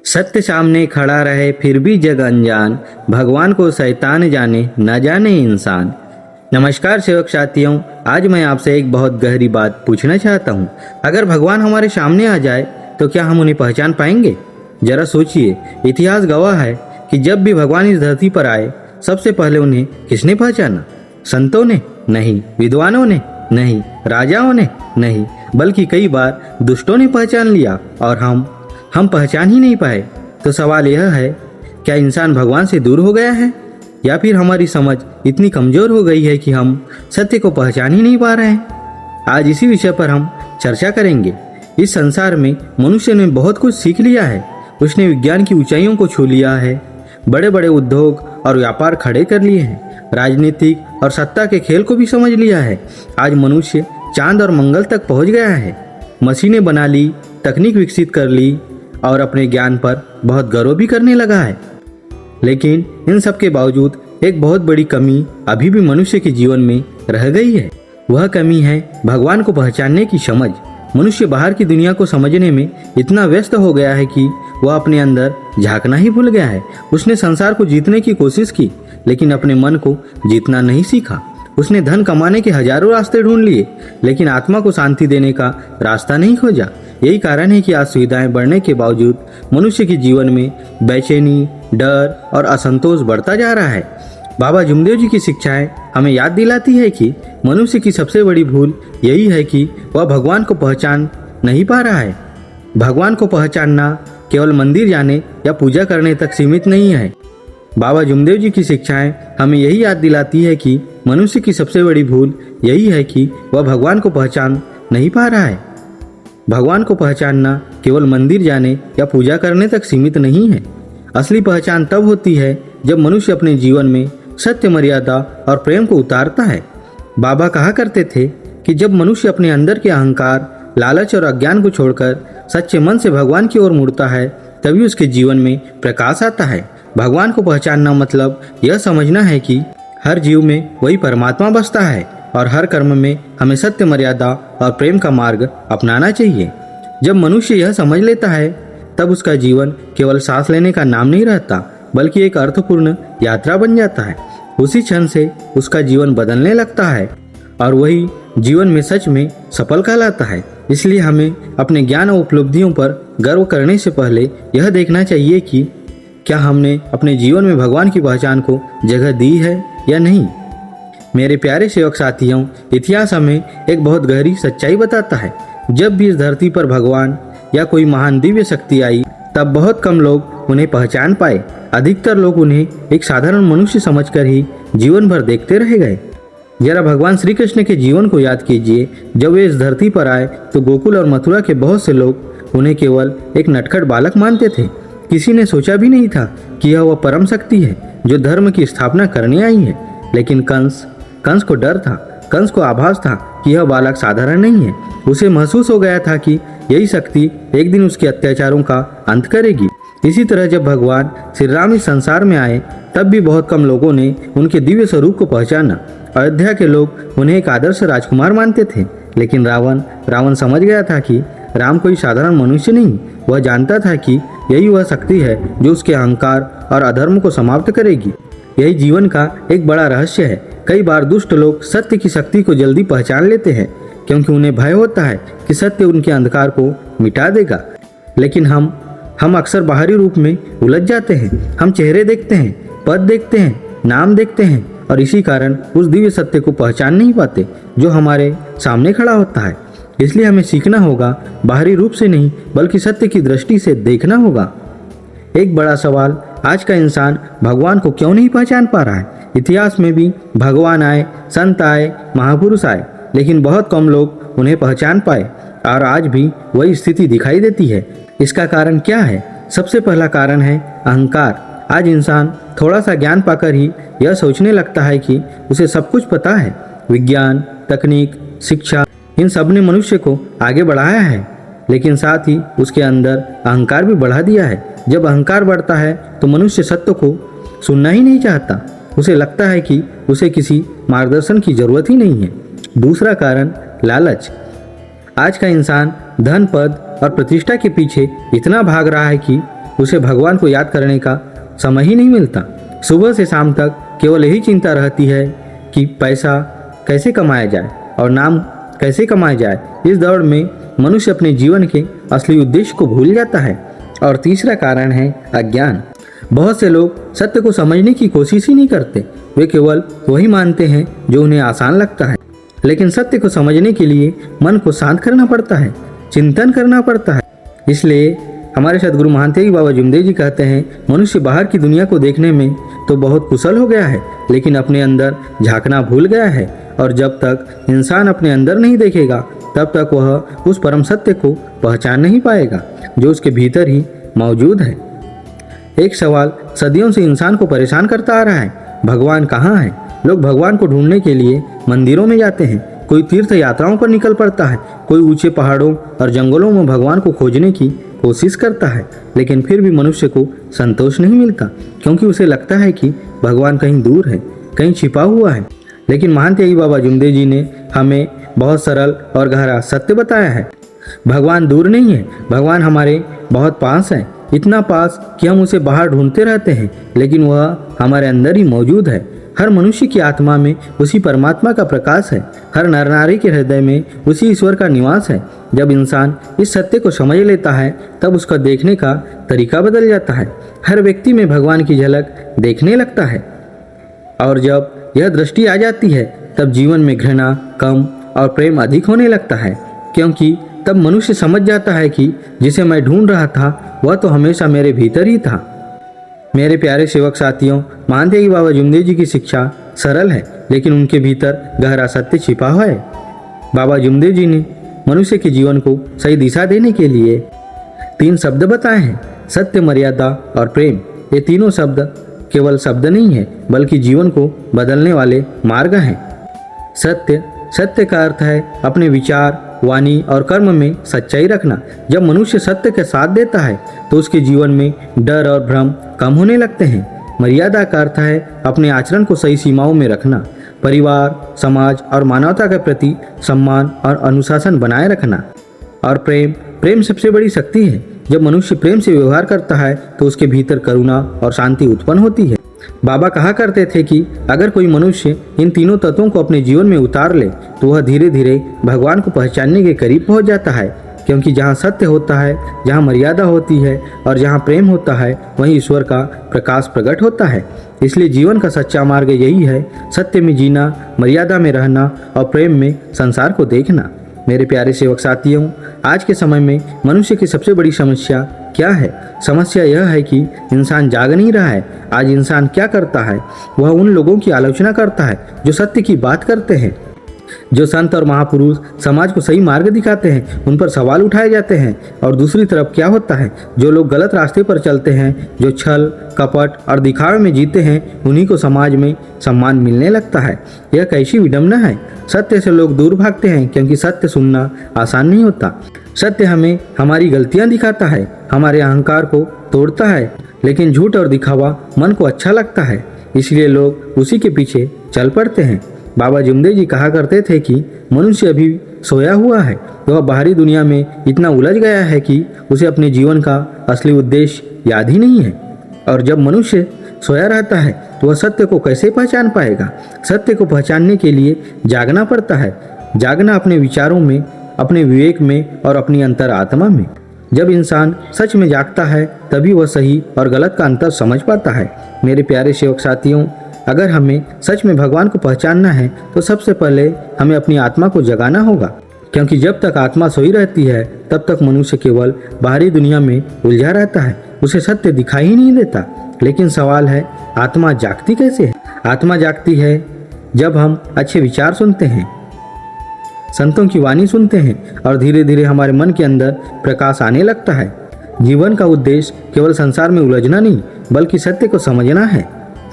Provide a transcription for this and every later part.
सत्य सामने खड़ा रहे फिर भी जग अनजान, भगवान को शैतान जाने न जाने इंसान। नमस्कार सेवक साथियों, आज मैं आपसे एक बहुत गहरी बात पूछना चाहता हूँ। अगर भगवान हमारे सामने आ जाए तो क्या हम उन्हें पहचान पाएंगे? जरा सोचिए, इतिहास गवाह है कि जब भी भगवान इस धरती पर आए सबसे पहले उन्हें किसने पहचाना? संतों ने नहीं, विद्वानों ने नहीं, राजाओं ने नहीं, बल्कि कई बार दुष्टों ने पहचान लिया और हम पहचान ही नहीं पाए। तो सवाल यह है, क्या इंसान भगवान से दूर हो गया है या फिर हमारी समझ इतनी कमजोर हो गई है कि हम सत्य को पहचान ही नहीं पा रहे हैं? आज इसी विषय पर हम चर्चा करेंगे। इस संसार में मनुष्य ने बहुत कुछ सीख लिया है। उसने विज्ञान की ऊंचाइयों को छू लिया है, बड़े बड़े उद्योग और व्यापार खड़े कर लिए हैं, राजनीतिक और सत्ता के खेल को भी समझ लिया है। आज मनुष्य चांद और मंगल तक पहुंच गया है, मशीनें बना ली, तकनीक विकसित कर ली और अपने ज्ञान पर बहुत गर्व भी करने लगा है। लेकिन इन सब के बावजूद एक बहुत बड़ी कमी अभी भी मनुष्य के जीवन में रह गई है। वह कमी है भगवान को पहचानने की समझ। मनुष्य बाहर की दुनिया को समझने में इतना व्यस्त हो गया है कि वह अपने अंदर झांकना ही भूल गया है। उसने संसार को जीतने की कोशिश की, लेकिन अपने मन को जीतना नहीं सीखा। उसने धन कमाने के हजारों रास्ते ढूंढ लिए, लेकिन आत्मा को शांति देने का रास्ता नहीं खोजा। यही कारण है कि आज सुविधाएं बढ़ने के बावजूद मनुष्य के जीवन में बेचैनी, डर और असंतोष बढ़ता जा रहा है। बाबा जुमदेव जी की शिक्षाएं हमें याद दिलाती है कि मनुष्य की सबसे बड़ी भूल यही है कि वह भगवान को पहचान नहीं पा रहा है। भगवान को पहचानना केवल मंदिर जाने या पूजा करने तक सीमित नहीं है। बाबा जुमदेव जी की शिक्षाएं हमें यही याद दिलाती है कि मनुष्य की सबसे बड़ी भूल यही है कि वह भगवान को पहचान नहीं पा रहा है। भगवान को पहचानना केवल मंदिर जाने या पूजा करने तक सीमित नहीं है। असली पहचान तब होती है जब मनुष्य अपने जीवन में सत्य, मर्यादा और प्रेम को उतारता है। बाबा कहा करते थे कि जब मनुष्य अपने अंदर के अहंकार, लालच और अज्ञान को छोड़कर सच्चे मन से भगवान की ओर मुड़ता है, तभी उसके जीवन में प्रकाश आता है। भगवान को पहचानना मतलब यह समझना है कि हर जीव में वही परमात्मा बसता है और हर कर्म में हमें सत्य, मर्यादा और प्रेम का मार्ग अपनाना चाहिए। जब मनुष्य यह समझ लेता है, तब उसका जीवन केवल सांस लेने का नाम नहीं रहता, बल्कि एक अर्थपूर्ण यात्रा बन जाता है। उसी क्षण से उसका जीवन बदलने लगता है और वही जीवन में सच में सफल कहलाता है। इसलिए हमें अपने ज्ञान और उपलब्धियों पर गर्व करने से पहले यह देखना चाहिए कि क्या हमने अपने जीवन में भगवान की पहचान को जगह दी है या नहीं। मेरे प्यारे सेवक साथियों, इतिहास हमें एक बहुत गहरी सच्चाई बताता है। जब भी इस धरती पर भगवान या कोई महान दिव्य शक्ति आई, तब बहुत कम लोग उन्हें पहचान पाए। अधिकतर लोग उन्हें एक साधारण मनुष्य समझकर ही जीवन भर देखते रह गए। जरा भगवान श्री कृष्ण के जीवन को याद कीजिए। जब वे इस धरती पर आए तो गोकुल और मथुरा के बहुत से लोग उन्हें केवल एक नटखट बालक मानते थे। किसी ने सोचा भी नहीं था कि यह वह परम शक्ति है जो धर्म की स्थापना करने आई है। लेकिन कंस को डर था। कंस को आभास था कि यह बालक साधारण नहीं है। उसे महसूस हो गया था कि यही शक्ति एक दिन उसके अत्याचारों का अंत करेगी। इसी तरह जब भगवान श्री राम इस संसार में आए, तब भी बहुत कम लोगों ने उनके दिव्य स्वरूप को पहचाना। अयोध्या के लोग उन्हें एक आदर्श राजकुमार मानते थे, लेकिन रावण समझ गया था कि राम कोई साधारण मनुष्य नहीं। वह जानता था कि यही वह शक्ति है जो उसके अहंकार और अधर्म को समाप्त करेगी। यही जीवन का एक बड़ा रहस्य है। कई बार दुष्ट लोग सत्य की शक्ति को जल्दी पहचान लेते हैं, क्योंकि उन्हें भय होता है कि सत्य उनके अंधकार को मिटा देगा। लेकिन हम अक्सर बाहरी रूप में उलझ जाते हैं। हम चेहरे देखते हैं, पद देखते हैं, नाम देखते हैं और इसी कारण उस दिव्य सत्य को पहचान नहीं पाते जो हमारे सामने खड़ा होता है। इसलिए हमें सीखना होगा, बाहरी रूप से नहीं बल्कि सत्य की दृष्टि से देखना होगा। एक बड़ा सवाल, आज का इंसान भगवान को क्यों नहीं पहचान पा रहा है? इतिहास में भी भगवान आए, संत आए, महापुरुष आए, लेकिन बहुत कम लोग उन्हें पहचान पाए और आज भी वही स्थिति दिखाई देती है। इसका कारण क्या है? सबसे पहला कारण है अहंकार। आज इंसान थोड़ा सा ज्ञान पाकर ही यह सोचने लगता है कि उसे सब कुछ पता है। विज्ञान, तकनीक, शिक्षा, इन सब ने मनुष्य को आगे बढ़ाया है, लेकिन साथ ही उसके अंदर अहंकार भी बढ़ा दिया है। जब अहंकार बढ़ता है तो मनुष्य सत्य को सुनना ही नहीं चाहता। उसे लगता है कि उसे किसी मार्गदर्शन की जरूरत ही नहीं है। दूसरा कारण लालच। आज का इंसान धन, पद और प्रतिष्ठा के पीछे इतना भाग रहा है कि उसे भगवान को याद करने का समय ही नहीं मिलता। सुबह से शाम तक केवल यही चिंता रहती है कि पैसा कैसे कमाया जाए और नाम कैसे कमाया जाए। इस दौड़ में मनुष्य अपने जीवन के असली उद्देश्य को भूल जाता है। और तीसरा कारण है अज्ञान। बहुत से लोग सत्य को समझने की कोशिश ही नहीं करते, वे केवल वही मानते हैं जो उन्हें आसान लगता है। लेकिन सत्य को समझने के लिए मन को शांत करना पड़ता है, चिंतन करना पड़ता है। इसलिए हमारे सद्गुरु महंत त्यागी बाबा जुमदेव जी कहते हैं, मनुष्य बाहर की दुनिया को देखने में तो बहुत कुशल हो गया है, लेकिन अपने अंदर झांकना भूल गया है। और जब तक इंसान अपने अंदर नहीं देखेगा तब तक वह उस परम सत्य को पहचान नहीं पाएगा जो उसके भीतर ही मौजूद है। एक सवाल सदियों से इंसान को परेशान करता आ रहा है, भगवान कहाँ है? लोग भगवान को ढूंढने के लिए मंदिरों में जाते हैं, कोई तीर्थ यात्राओं पर निकल पड़ता है, कोई ऊंचे पहाड़ों और जंगलों में भगवान को खोजने की कोशिश करता है, लेकिन फिर भी मनुष्य को संतोष नहीं मिलता, क्योंकि उसे लगता है कि भगवान कहीं दूर है, कहीं छिपा हुआ है। लेकिन महंत त्यागी बाबा जुमदेव जी ने हमें बहुत सरल और गहरा सत्य बताया है। भगवान दूर नहीं है, भगवान हमारे बहुत पास है, इतना पास कि हम उसे बाहर ढूंढते रहते हैं, लेकिन वह हमारे अंदर ही मौजूद है। हर मनुष्य की आत्मा में उसी परमात्मा का प्रकाश है, हर नर नारी के हृदय में उसी ईश्वर का निवास है। जब इंसान इस सत्य को समझ लेता है तब उसका देखने का तरीका बदल जाता है, हर व्यक्ति में भगवान की झलक देखने लगता है। और जब यह दृष्टि आ जाती है तब जीवन में घृणा कम और प्रेम अधिक होने लगता है, क्योंकि तब मनुष्य समझ जाता है कि जिसे मैं ढूंढ रहा था वह तो हमेशा मेरे भीतर ही था। मेरे प्यारे सेवक साथियों, महंत त्यागी बाबा जुमदेव जी की शिक्षा सरल है, लेकिन उनके भीतर गहरा सत्य छिपा हुआ है। बाबा जुमदेव जी ने मनुष्य के जीवन को सही दिशा देने के लिए 3 शब्द बताए हैं, सत्य, मर्यादा और प्रेम। ये तीनों शब्द केवल शब्द नहीं है, बल्कि जीवन को बदलने वाले मार्ग हैं। सत्य का अर्थ है अपने विचार, वाणी और कर्म में सच्चाई रखना। जब मनुष्य सत्य के साथ देता है तो उसके जीवन में डर और भ्रम कम होने लगते हैं। मर्यादा का अर्थ है अपने आचरण को सही सीमाओं में रखना, परिवार, समाज और मानवता के प्रति सम्मान और अनुशासन बनाए रखना। और प्रेम सबसे बड़ी शक्ति है। जब मनुष्य प्रेम से व्यवहार करता है तो उसके भीतर करुणा और शांति उत्पन्न होती है। बाबा कहा करते थे कि अगर कोई मनुष्य इन तीनों तत्वों को अपने जीवन में उतार ले तो वह धीरे धीरे भगवान को पहचानने के करीब पहुंच जाता है, क्योंकि जहाँ सत्य होता है, जहाँ मर्यादा होती है और जहाँ प्रेम होता है, वहीं ईश्वर का प्रकाश प्रकट होता है। इसलिए जीवन का सच्चा मार्ग यही है, सत्य में जीना, मर्यादा में रहना और प्रेम में संसार को देखना। मेरे प्यारे सेवक साथियों, आज के समय में मनुष्य की सबसे बड़ी समस्या क्या है? समस्या यह है कि इंसान जाग नहीं रहा है। आज इंसान क्या करता है? वह उन लोगों की आलोचना करता है जो सत्य की बात करते हैं। जो संत और महापुरुष समाज को सही मार्ग दिखाते हैं उन पर सवाल उठाए जाते हैं। और दूसरी तरफ क्या होता है? जो लोग गलत रास्ते पर चलते हैं, जो छल कपट और दिखावे में जीते हैं, उन्हीं को समाज में सम्मान मिलने लगता है। यह कैसी विडंबना है। सत्य से लोग दूर भागते हैं क्योंकि सत्य सुनना आसान नहीं होता। सत्य हमें हमारी गलतियां दिखाता है, हमारे अहंकार को तोड़ता है, लेकिन झूठ और दिखावा मन को अच्छा लगता है, इसलिए लोग उसी के पीछे चल पड़ते हैं। बाबा जुमदेव जी कहा करते थे कि मनुष्य अभी सोया हुआ है, वह बाहरी दुनिया में इतना उलझ गया है कि उसे अपने जीवन का असली उद्देश्य याद ही नहीं है। और जब मनुष्य सोया रहता है तो वह सत्य को कैसे पहचान पाएगा? सत्य को पहचानने के लिए जागना पड़ता है। जागना अपने विचारों में, अपने विवेक में और अपनी अंतर आत्मा में। जब इंसान सच में जागता है तभी वह सही और गलत का अंतर समझ पाता है। मेरे प्यारे सेवक साथियों, अगर हमें सच में भगवान को पहचानना है तो सबसे पहले हमें अपनी आत्मा को जगाना होगा, क्योंकि जब तक आत्मा सोई रहती है तब तक मनुष्य केवल बाहरी दुनिया में उलझा रहता है, उसे सत्य दिखाई ही नहीं देता। लेकिन सवाल है, आत्मा जागती कैसे है? आत्मा जागती है जब हम अच्छे विचार सुनते हैं, संतों की वाणी सुनते हैं और धीरे धीरे हमारे मन के अंदर प्रकाश आने लगता है। जीवन का उद्देश्य केवल संसार में उलझना नहीं बल्कि सत्य को समझना है।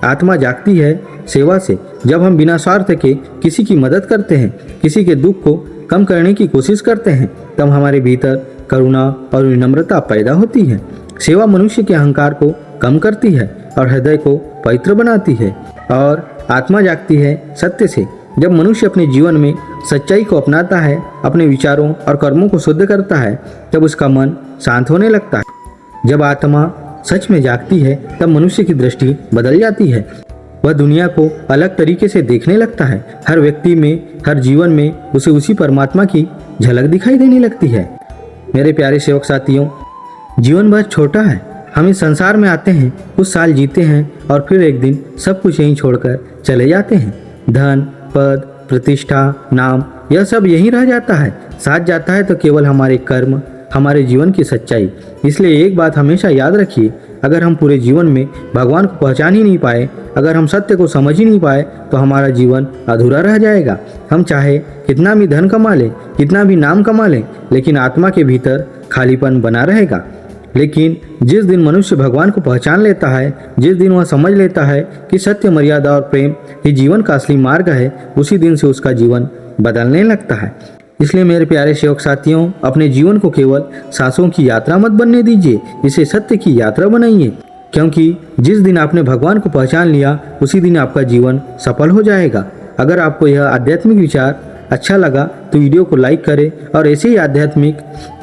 आत्मा जागती है सेवा से। जब हम बिना स्वार्थ के किसी की मदद करते हैं, किसी के दुख को कम करने की कोशिश करते हैं, तब हमारे भीतर करुणा और विनम्रता पैदा होती है। सेवा मनुष्य के अहंकार को कम करती है और हृदय को पवित्र बनाती है। और आत्मा जागती है सत्य से। जब मनुष्य अपने जीवन में सच्चाई को अपनाता है, अपने विचारों और कर्मों को शुद्ध करता है, तब उसका मन शांत होने लगता है। जब आत्मा सच में जागती है तब मनुष्य की दृष्टि बदल जाती है। वह दुनिया को अलग तरीके से देखने लगता है। हर व्यक्ति में, हर जीवन में उसे उसी परमात्मा की झलक दिखाई देने लगती है। मेरे प्यारे सेवक साथियों, जीवन बहुत छोटा है। हम इस संसार में आते हैं, कुछ साल जीते हैं और फिर एक दिन सब कुछ यहीं छोड़कर चले जाते हैं। धन, पद, प्रतिष्ठा, नाम, यह सब यहीं रह जाता है। साथ जाता है तो केवल हमारे कर्म, हमारे जीवन की सच्चाई। इसलिए एक बात हमेशा याद रखिए, अगर हम पूरे जीवन में भगवान को पहचान ही नहीं पाए, अगर हम सत्य को समझ ही नहीं पाए, तो हमारा जीवन अधूरा रह जाएगा। हम चाहे कितना भी धन कमा लें, कितना भी नाम कमा लें, लेकिन आत्मा के भीतर खालीपन बना रहेगा। लेकिन जिस दिन मनुष्य भगवान को पहचान लेता है, जिस दिन वह समझ लेता है कि सत्य, मर्यादा और प्रेम ही जीवन का असली मार्ग है, उसी दिन से उसका जीवन बदलने लगता है। इसलिए मेरे प्यारे सेवक साथियों, अपने जीवन को केवल सांसों की यात्रा मत बनने दीजिए, इसे सत्य की यात्रा बनाइए। क्योंकि जिस दिन आपने भगवान को पहचान लिया, उसी दिन आपका जीवन सफल हो जाएगा। अगर आपको यह आध्यात्मिक विचार अच्छा लगा तो वीडियो को लाइक करें और ऐसे ही आध्यात्मिक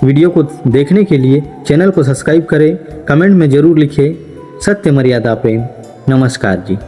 वीडियो को देखने के लिए चैनल को सब्सक्राइब करें। कमेंट में ज़रूर लिखें सत्य, मर्यादा, प्रेम। नमस्कार जी।